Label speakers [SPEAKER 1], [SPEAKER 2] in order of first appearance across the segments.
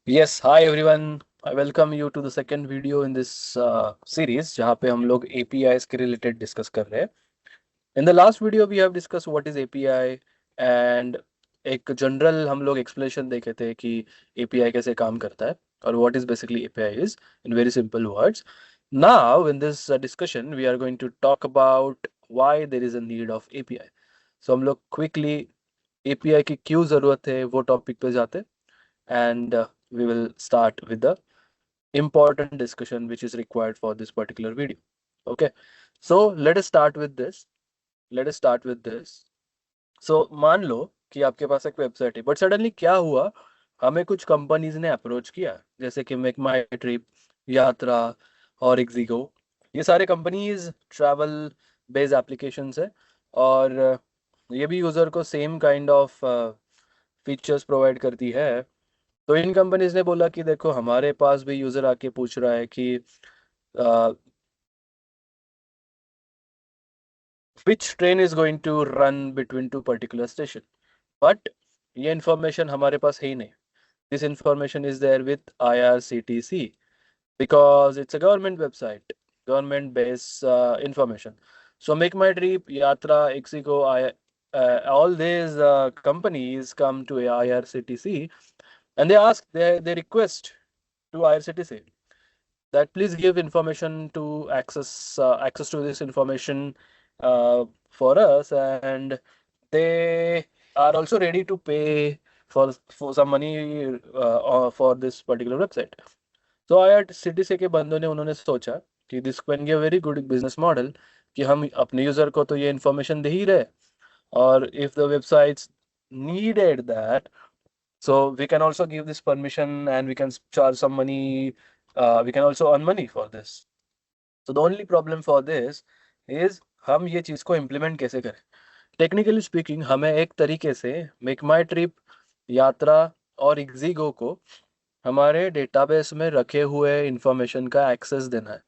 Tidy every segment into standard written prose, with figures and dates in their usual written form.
[SPEAKER 1] Yes, hi everyone. I welcome you to the second video in this series जहाँ पे हम लोग APIs के related discuss कर रहे हैं. In the last video we have discussed what is API and एक general हम लोग explanation देखे थे कि API कैसे काम करता है और what is basically API is in very simple words. Now in this discussion we are going to talk about why there is a need of API. So हम लोग quickly API की क्यों ज़रूरत है वो topic पे जाते हैं and we will start with the important discussion which is required for this particular video. Okay, so let us start with this. So मान लो कि आपके पास एक वेबसाइट है बट सडनली क्या हुआ, हमें कुछ कंपनीज ने अप्रोच किया जैसे कि मेक माई ट्रिप, यात्रा और एग्जीगो. ये सारे कंपनीज ट्रैवल बेस्ड एप्लीकेशंस है और ये भी यूज़र को same kind of features provide करती है. तो इन कंपनीज ने बोला कि देखो हमारे पास भी यूजर आके पूछ रहा है कि which train is going to run between two particular station, but ये इंफॉर्मेशन हमारे पास है ही नहीं. This information is there with IRCTC because it's a government website, government based information. So Make My Trip, Yatra, Ixigo, all these companies come to IRCTC and they ask, they request to IRCTC that please give information to access to this information for us, and they are also ready to pay for some money for this particular website. तो IRCTC के बंदों ने उन्होंने सोचा कि this can be a very good business model कि हम अपने यूजर को तो ये इन्फॉर्मेशन दे ही रहे, और if the websites needed that, so we can also give this permission and we can charge some money. We can also earn money for this. So the only problem for this is हम ये चीज़ को implement कैसे करें. Technically speaking हमें एक तरीके से make माई trip, यात्रा और एग्जीगो को हमारे डेटाबेस में रखे हुए इंफॉर्मेशन का एक्सेस देना है,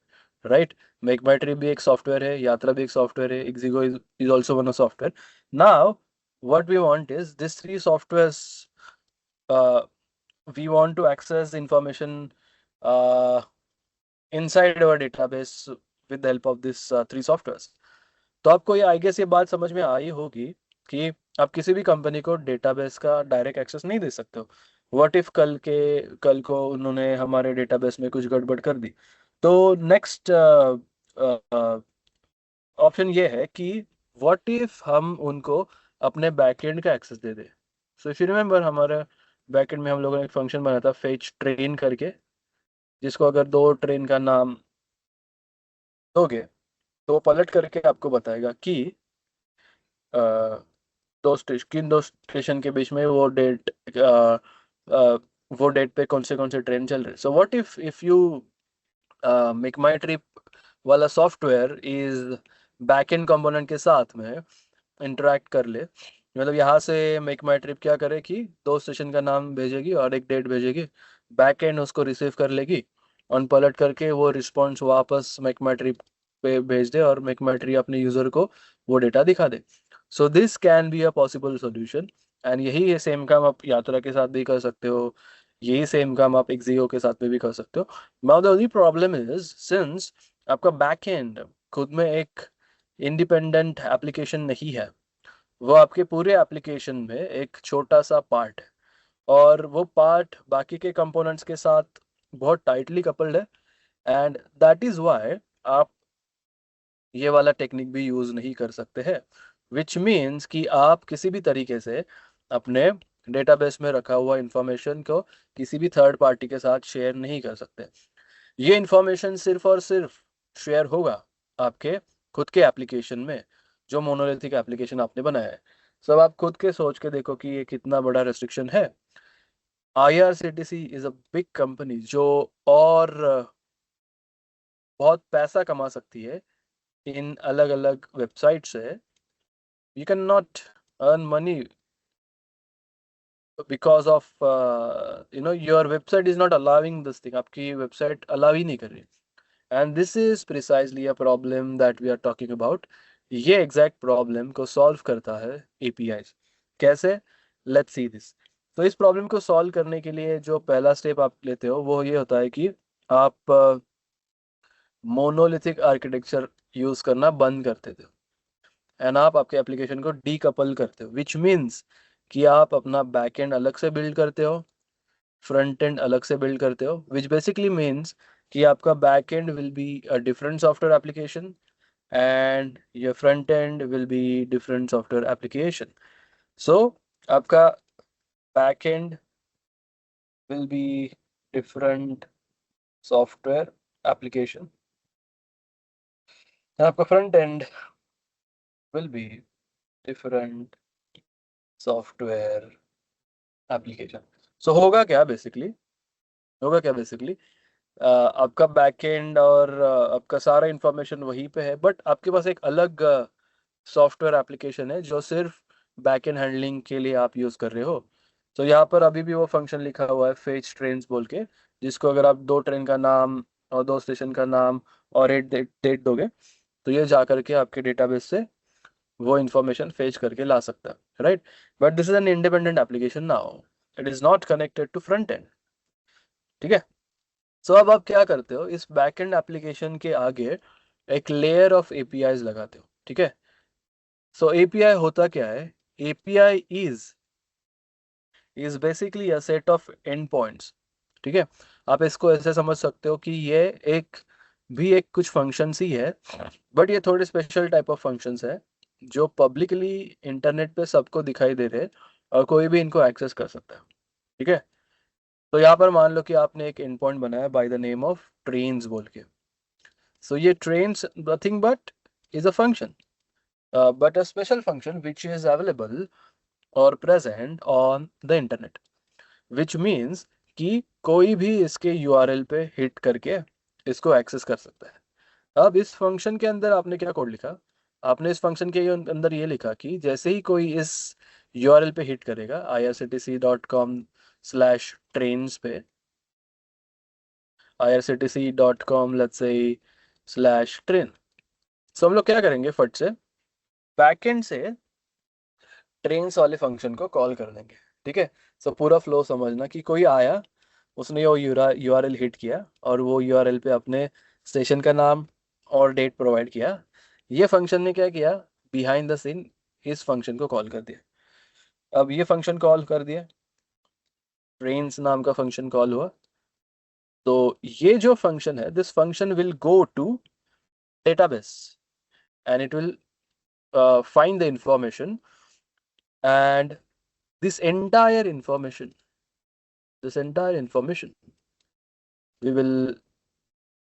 [SPEAKER 1] राइट. मेक माई ट्रिप भी एक सॉफ्टवेयर है, यात्रा भी एक सॉफ्टवेयर है, Exigo is also one of software. Now what we want is these three softwares, uh, we want to access information uh, inside our database with the help of these three softwares. तो आपको ये I guess ये बात समझ में आई होगी कि आप किसी भी कंपनी को डेटाबेस का डायरेक्ट एक्सेस नहीं दे सकते हो. व्हाट इफ कल को उन्होंने हमारे डेटाबेस में कुछ गड़बड़ कर दी, तो नेक्स्ट ऑप्शन ये है कि व्हाट इफ हम उनको अपने बैकएंड का एक्सेस दे दें. सो इफ यू रिमेंबर, हमारे बैकएंड में हम लोगों ने एक फंक्शन बनाया था फेच ट्रेन करके, जिसको अगर दो ट्रेन का नाम दोगे तो वो पलट करके आपको बताएगा कि दो स्टेशन के बीच में वो डेट पे कौन से ट्रेन चल रहे. So what if you make my trip वाला सॉफ्टवेयर इज बैकएंड कंपोनेंट के साथ में इंटरेक्ट कर ले. मतलब यहाँ से मेक माई ट्रिप क्या करे कि दो स्टेशन का नाम भेजेगी और एक डेट भेजेगी, बैकएंड उसको रिसीव कर लेगी और पलट करके वो रिस्पॉन्स वापस मेक माई ट्रिप पे भेज दे और मेक माई ट्रिप अपने यूजर को वो डेटा दिखा दे. So this can be a possible solution and यही ये सेम काम आप यात्रा के साथ भी कर सकते हो, यही सेम काम आप एक्सियो के साथ में भी कर सकते हो. Now the only problem is since आपका बैक एंड खुद में एक इंडिपेंडेंट एप्लीकेशन नहीं है, वो आपके पूरे एप्लीकेशन में एक छोटा सा पार्ट है और वो पार्ट बाकी के कंपोनेंट्स के साथ बहुत टाइटली कपल्ड है. एंड दैट इज वाई आप ये वाला टेक्निक भी यूज नहीं कर सकते हैं, विच मीन्स कि आप किसी भी तरीके से अपने डेटाबेस में रखा हुआ इंफॉर्मेशन को किसी भी थर्ड पार्टी के साथ शेयर नहीं कर सकते. ये इंफॉर्मेशन सिर्फ और सिर्फ शेयर होगा आपके खुद के एप्लीकेशन में, जो मोनोलिथिक एप्लीकेशन आपने बनाया है. सब आप खुद के सोच के देखो कि ये कितना बड़ा रेस्ट्रिक्शन है. IRCTC is a big company जो और बहुत पैसा कमा सकती है इन अलग अलग वेबसाइट से. You cannot earn money because of your website is not allowing this thing. आपकी वेबसाइट अलाउ ही नहीं कर रही. And this is precisely a problem that we are talking about. ये एग्जैक्ट प्रॉब्लम को सॉल्व करता है APIs. कैसे? Let's see this. तो इस प्रॉब्लम को सॉल्व करने के लिए जो पहला स्टेप आप लेते हो वो ये होता है कि आप मोनोलिथिक आर्किटेक्चर यूज करना बंद कर देते हो एंड आप आपके एप्लीकेशन को डीकपल करते हो, विच मीन्स कि आप अपना बैक एंड अलग से बिल्ड करते हो, फ्रंट एंड अलग से बिल्ड करते हो, विच बेसिकली मीन्स कि आपका back end will be a different software application and your front end will be different software application. So आपका back end will be different software application and आपका front end will be different software application. So होगा क्या basically आपका backend और आपका सारा information वहीं पे है, बट आपके पास एक अलग सॉफ्टवेयर एप्लीकेशन है जो सिर्फ बैकएंड हैंडलिंग के लिए आप यूज कर रहे हो. तो यहाँ पर अभी भी वो फंक्शन लिखा हुआ है फेच ट्रेन्स बोल के, जिसको अगर आप दो ट्रेन का नाम और दो स्टेशन का नाम और एक डेट दोगे तो ये जा करके आपके डेटाबेस से वो इंफॉर्मेशन फेच करके ला सकता है, right. But this is an independent application now, it is not connected to front end. ठीक है. सो अब आप क्या करते हो, इस बैकएंड एप्लीकेशन के आगे एक लेयर ऑफ एपीआईज लगाते हो. ठीक है. सो एपीआई होता क्या है, API is basically a set of and points. ठीक है. आप इसको ऐसे समझ सकते हो कि ये एक भी एक कुछ फंक्शंस ही है, बट ये थोड़े स्पेशल टाइप ऑफ फंक्शंस है जो पब्लिकली इंटरनेट पे सबको दिखाई दे रहे हैं और कोई भी इनको एक्सेस कर सकता है. ठीक है. तो यहाँ पर मान लो कि आपने एक एंड पॉइंट बनाया by the name of trains बोल के. सो ये trains nothing but is a function, but a special function which is available or present on the internet, which means कि कोई भी इसके URL पे हिट करके इसको एक्सेस कर सकता है. अब इस फंक्शन के अंदर आपने क्या कोड लिखा, आपने इस फंक्शन के अंदर ये लिखा कि जैसे ही कोई इस URL पे हिट करेगा irctc.com/trains पे, irctc.com let's say /train. सो हम लोग क्या करेंगे, फट से बैकएंड से ट्रेन्स वाले फंक्शन को कॉल कर देंगे. ठीक है. सो पूरा फ्लो समझना कि कोई आया, उसने वो यूआरएल हिट किया और वो यूआरएल पे अपने स्टेशन का नाम और डेट प्रोवाइड किया. ये फंक्शन ने क्या किया, बिहाइंड द सीन इस फंक्शन को कॉल कर दिया. अब ये फंक्शन कॉल कर दिया, ट्रेन्स नाम का फंक्शन कॉल हुआ. तो ये जो फंक्शन है, this function will go to database and it will find the information, and this entire information we will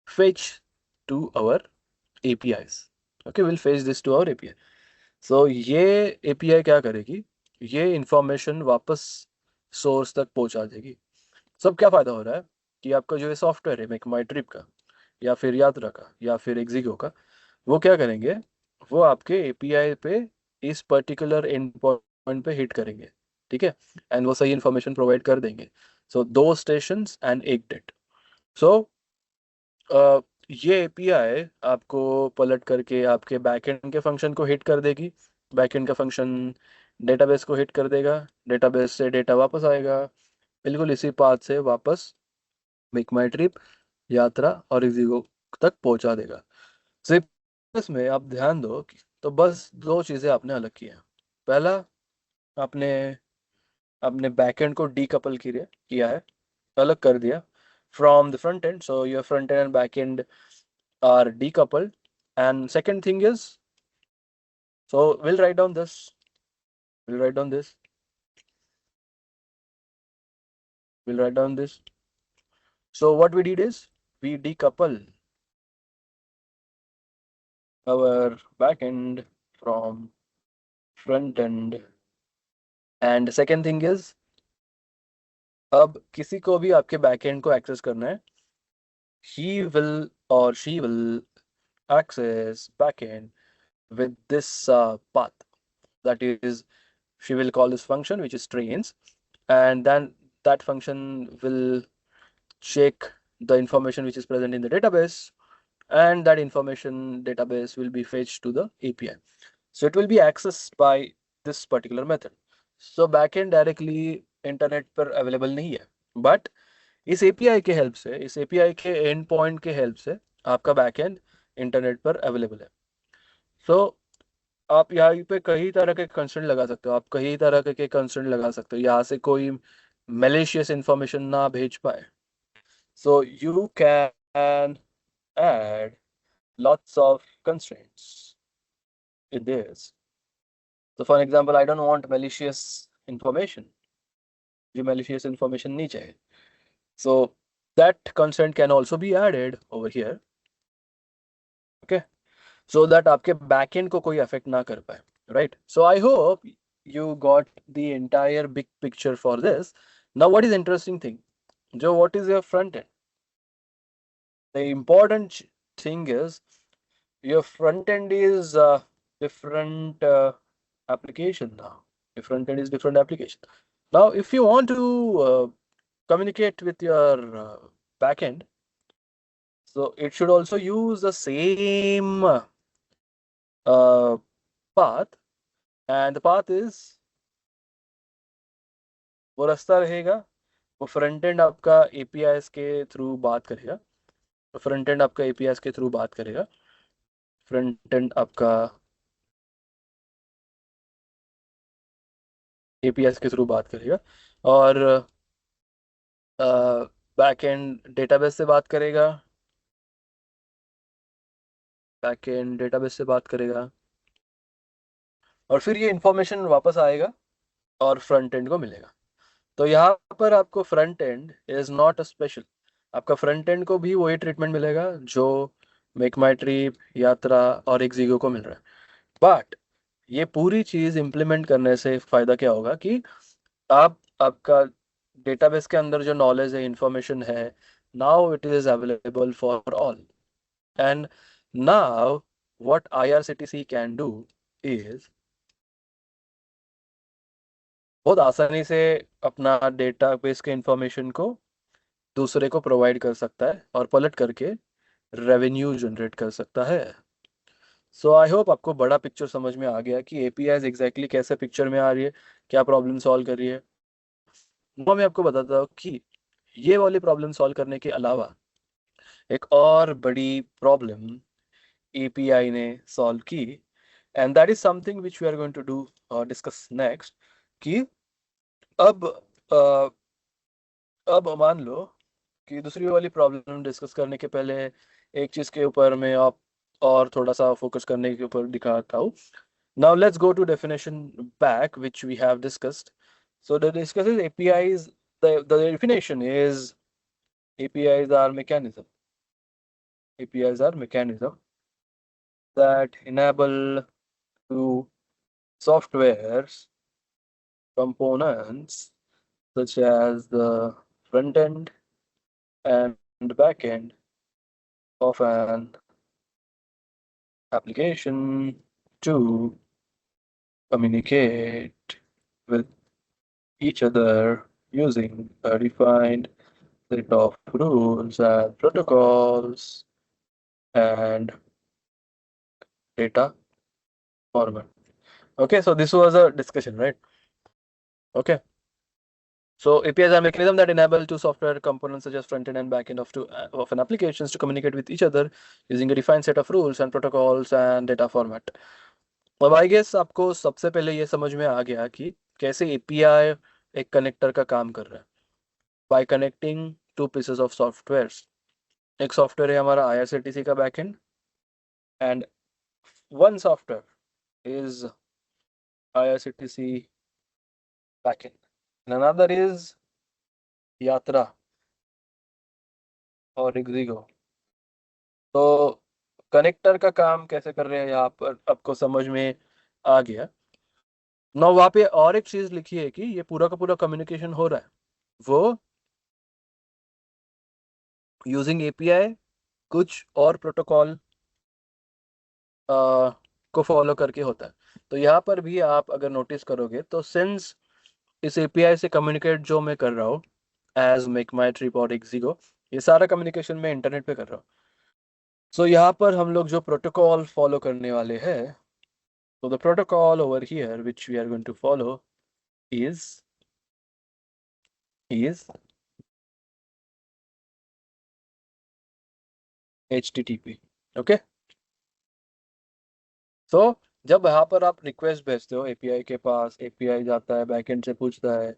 [SPEAKER 1] fetch to our APIs. Okay, we'll fetch this to our API. So ये API क्या करेगी, ये information वापस source तक पहुंचा देगी. सब क्या फायदा हो रहा है कि आपका जो ये सॉफ्टवेयर है मेक माई ट्रिप का या फिर यात्रा का या फिर एग्जीगो का, वो क्या करेंगे, वो आपके एपीआई पे इस पर्टिकुलर एंड पॉइंट पे हिट करेंगे. ठीक है. एंड वो सही इंफॉर्मेशन प्रोवाइड कर देंगे. सो दो स्टेशंस एंड एक डेट. सो ये एपीआई आपको पलट करके आपके बैकएंड के फंक्शन को हिट कर देगी, बैकएंड का फंक्शन डेटाबेस को हिट कर देगा, डेटाबेस से डेटा वापस आएगा, बिल्कुल इसी पाथ से वापस मेक माई ट्रिप, यात्रा और एग्जीगो तक पहुंचा देगा. सो इसमें आप ध्यान दो कि तो बस दो चीज़ें आपने अलग की हैं. पहला, आपने अपने बैकएंड को डीकपल किया है, अलग कर दिया from the front end, so your front end and back end are decoupled. And second thing is, so we'll write down this we'll write down this we'll write down this. So what we did is we decouple our back end from front end. And second thing is, अब किसी को भी आपके backend को access करना है, he will or she will access backend with this path, that is, she will call this function which is trains, and then that function will check the information which is present in the database, and that information database will be fetched to the API. So it will be accessed by this particular method. So backend directly internet पर available नहीं है, but इस API के help से, इस API के and point के help से आपका बैकएंड इंटरनेट पर अवेलेबल है। सो आप यहाँ पे कई तरह के कंस्ट्रेंट लगा सकते हो, आप कई तरह के कंस्ट्रेंट लगा सकते हो, यहाँ से कोई malicious इंफॉर्मेशन ना भेज पाए। So you can add lots of constraints in this. So for example, I don't want malicious information. मुझे malicious information नहीं चाहिए. So that constraint can also be added over here. Okay. So that आपके backend को कोई affect ना कर पाए. Right. So I hope you got the entire big picture for this. Now what is interesting thing? Joe, what is your front end? The important thing is your front end is different application now. Your front end is different application. Now, if you want to communicate with your back end, so it should also use the same path, and the path is वो रास्ता रहेगा, वो front end आपका एपीआईएस के through बात करेगा, front end आपका एपीआईएस के थ्रू बात करेगा, फ्रंट एंड आपका एपीएस के थ्रू बात करेगा, और बैकएंड डेटाबेस से बात करेगा, बैकएंड डेटाबेस से बात करेगा, और फिर ये इंफॉर्मेशन वापस आएगा और फ्रंट एंड को मिलेगा। तो यहाँ पर आपको front end is not a special, आपका फ्रंट एंड को भी वही ट्रीटमेंट मिलेगा जो मेक माई ट्रिप, यात्रा और एक्जिगो को मिल रहा है। बट ये पूरी चीज इंप्लीमेंट करने से फायदा क्या होगा कि आपका डेटाबेस के अंदर जो नॉलेज है, इंफॉर्मेशन है, now it is available for all. And now what IRCTC can do is बहुत आसानी से अपना डेटाबेस के इंफॉर्मेशन को दूसरे को प्रोवाइड कर सकता है और पलट करके रेवेन्यू जनरेट कर सकता है। सो आई होप आपको बड़ा पिक्चर समझ में आ गया कि एपीआई एग्जैक्टली कैसे पिक्चर में आ रही है, क्या प्रॉब्लम सॉल्व कर रही है। वो मैं आपको बताता हूँ कि ये वाली प्रॉब्लम सॉल्व करने के अलावा एक और बड़ी प्रॉब्लम एपीआई ने सॉल्व की, and that is something which we are going to do discuss next. कि अब अब मान लो कि दूसरी वाली प्रॉब्लम डिस्कस करने के पहले एक चीज के ऊपर मैं आप और थोड़ा सा फोकस करने के ऊपर दिखाता हूँ। Now let's go to definition back which we have discussed. So the discuss is APIs, the definition is APIs are mechanism. APIs are mechanism that enable to softwares components such as the front end and back end of an application to communicate with each other using a defined set of rules and protocols and data format. Okay, so this was a discussion, right? Okay. So APIs are mechanism that enable two software components such as front end and back end of an applications to communicate with each other using a defined set of rules and protocols and data format. अब I guess आपको सबसे पहले ये समझ में आ गया कि कैसे एपीआई एक कनेक्टर का काम कर रहा है bye connecting two pieces of softwares. एक सॉफ्टवेयर है हमारा IRCTC का backend, and one software is IRCTC backend and another is यात्रा और एक्जिगो। तो कनेक्टर का काम कैसे कर रहे हैं यहाँ पर आपको समझ में आ गया। ना वहाँ पे और एक चीज लिखी है कि ये पूरा का पूरा कम्युनिकेशन हो रहा है वो यूजिंग एपीआई कुछ और प्रोटोकॉल को फॉलो करके होता है। तो यहाँ पर भी आप अगर नोटिस करोगे तो सिंस इस एपीआई से कम्युनिकेट जो मैं कर रहा हूँ एज मेक माई ट्रिप और एक्जिगो, ये सारा कम्युनिकेशन मैं इंटरनेट पे कर रहा हूँ। सो यहाँ पर हम लोग जो प्रोटोकॉल फॉलो करने वाले हैं, तो the protocol over here which we are going to follow is is HTTP. Okay, so जब यहाँ पर आप रिक्वेस्ट भेजते हो एपीआई के पास, एपीआई जाता है बैकएंड से पूछता है,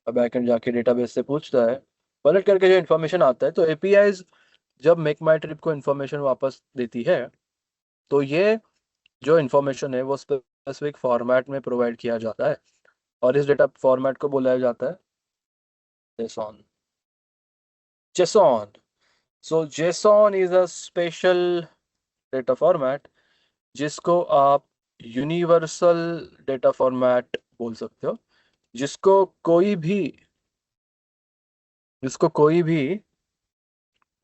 [SPEAKER 1] और बैकएंड जाके डेटाबेस से पूछता है, पलट करके जो इन्फॉर्मेशन आता है, तो एपीआई जब मेक माई ट्रिप को इन्फॉर्मेशन वापस देती है, तो ये जो इन्फॉर्मेशन है वो स्पेसिफिक फॉर्मेट में प्रोवाइड किया जाता है, और इस डेटा फॉर्मेट को बुलाया जाता है JSON. JSON. So JSON is a special data format जिसको आप यूनिवर्सल डेटा फॉर्मेट बोल सकते हो, जिसको कोई भी जिसको कोई भी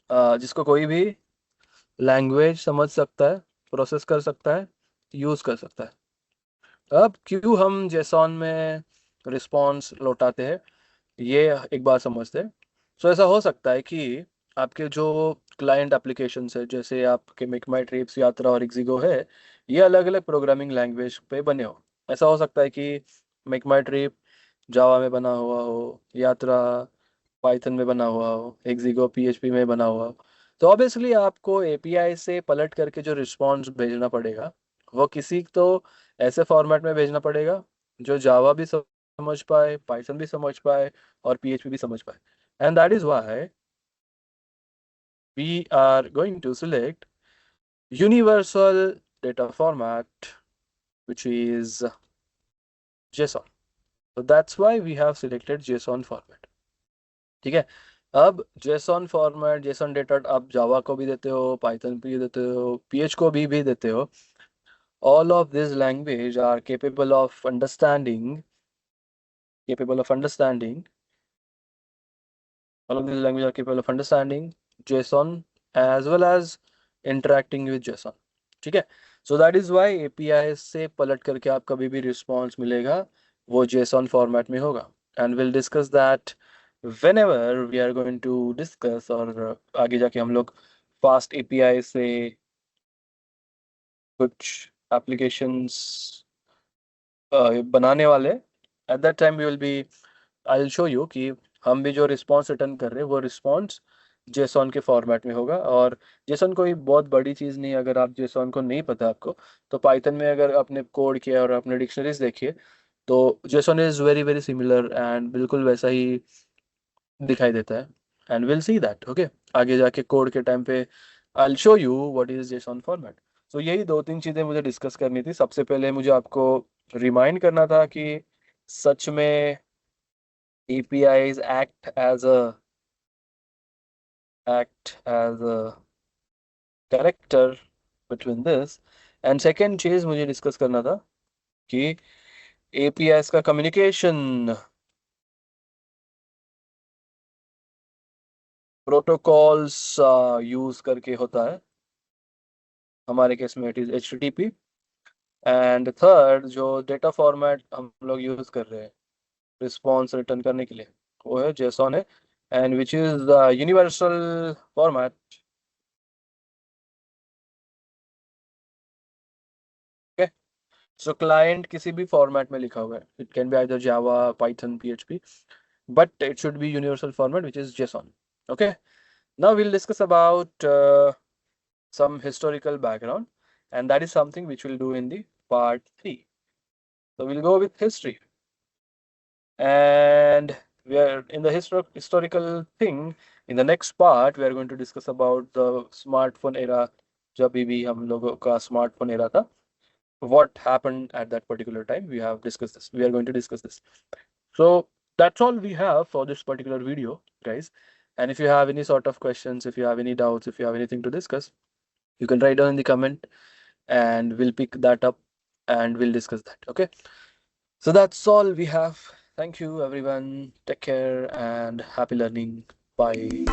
[SPEAKER 1] जिसको कोई भी लैंग्वेज समझ सकता है, प्रोसेस कर सकता है, यूज कर सकता है. अब क्यों हम जेसॉन में रिस्पॉन्स लौटाते हैं, ये एक बार समझते हैं. सो ऐसा हो सकता है कि आपके जो क्लाइंट एप्लीकेशन है, जैसे आपके मेक माई ट्रिप्स, यात्रा और एग्जीगो है, ये अलग अलग प्रोग्रामिंग लैंग्वेज पे बने हो. ऐसा हो सकता है कि मेक माई ट्रिप जावा में बना हुआ हो, यात्रा पाइथन में बना हुआ हो, एग्जीगो पीएचपी में बना हुआ हो. तो ऑब्वियसली आपको एपीआई से पलट करके जो रिस्पॉन्स भेजना पड़ेगा, वो किसी तो ऐसे फॉर्मेट में भेजना पड़ेगा जो जावा भी समझ पाए, पाइथन भी समझ पाए, और PHP भी समझ पाए. And that is why we are going to select universal data format, which is JSON. So that's why we have selected JSON format. ठीक है. अब JSON फॉर्मेट, JSON डेटा आप जावा को भी देते हो, पाइथन भी देते हो, PH को भी देते हो. All of these language are capable of understanding all of these languages are capable of understanding JSON as well as interacting with JSON. ठीक है. So that is why API से पलट करके आप कभी भी रिस्पॉन्स मिलेगा वो JSON फॉर्मेट में होगा. And we'll discuss that whenever we are going to discuss, और आगे जाके हम लोग फास्ट API से कुछ एप्लीकेशंस बनाने वाले. At that time we will be, I will show you कि हम भी जो रिस्पॉन्स रिटर्न कर रहे हैं वो रिस्पॉन्स जेसॉन के फॉर्मेट में होगा. और जेसॉन कोई बहुत बड़ी चीज़ नहीं है. अगर आप जेसॉन को नहीं पता आपको, तो पाइथन में अगर आपने कोड किया और आपने डिक्शनरीज देखिए, तो JSON is very very similar and बिल्कुल वैसा ही दिखाई देता है. And will see that. Okay, आगे जाके कोड के टाइम पे I will show you what is JSON format. So यही दो तीन चीज़ें मुझे डिस्कस करनी थी. सबसे पहले मुझे आपको रिमाइंड करना था कि सच में APIs act as a character between this. And second चीज मुझे डिस्कस करना था कि APIs का कम्युनिकेशन प्रोटोकॉल्स यूज करके होता है. हमारे केस में it is HTTP. And third जो डेटा फॉर्मेट हम लोग यूज कर रहे हैं रिस्पॉन्स रिटर्न करने के लिए, वो है JSON है, and which is universal format. So client किसी भी फॉर्मेट में लिखा हुआ है, it can be either Java, Python, PHP, but it should be universal format, which is JSON. Okay, now we'll discuss about some historical background, and that is something which we'll do in the part 3. So we'll go with history, and we are in the historical thing. In the next part, we are going to discuss about the smartphone era. जब भी हम लोगों का smartphone era था, what happened at that particular time. We have discussed this. We are going to discuss this. So that's all we have for this particular video, guys. And if you have any sort of questions, if you have any doubts, if you have anything to discuss, you can write down in the comment and we'll pick that up and we'll discuss that. Okay. So that's all we have. Thank you, everyone. Take care and happy learning. Bye.